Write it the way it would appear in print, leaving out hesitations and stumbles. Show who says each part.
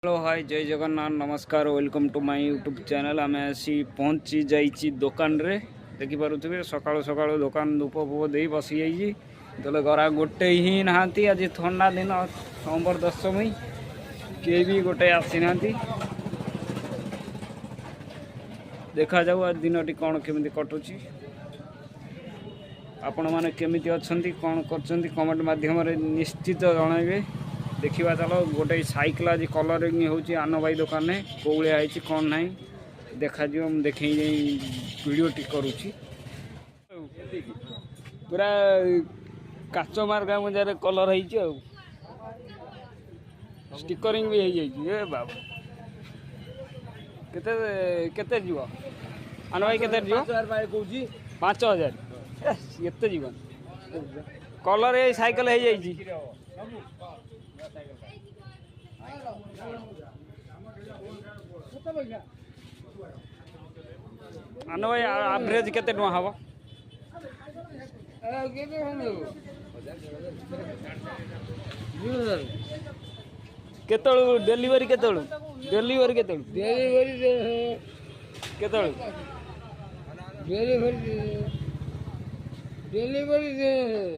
Speaker 1: Hello hi जय जगन्नाथ नमस्कार welcome to my YouTube channel. आम आसी पहुँची जाइए दुकान रे देखिपे सकाळु सकाळु दुकान धूप फूप दे बसी जाइए तेल गरा गोटे ही नहांती आज ठंडा दिन नवंबर 10 किए भी गोटे आसी ना देखा जाऊ आज दिन कौन केमी कटुची आपण मैंने केमी अच्छा कौन कर कमेंट माध्यम निश्चित जनइबे। देखा चलो गोटे साइकिल आज कलरिंग होची आनो भाई दुकान में कौलिया है कौन ना देखा देखे वीडियो टी करुँची पूरा काच मार्गा मजार कलर है स्टिकरिंग भी हो जाए बाबू केते केते जीव आनो भाई केते जीव 5000 एते जीवन कलर ये साइकिल हो जाए आनो भाई एवरेज केते टका हबो केतळु डेलीवरी केतळु डेलीवरी केतळु केतळु डेलीवरी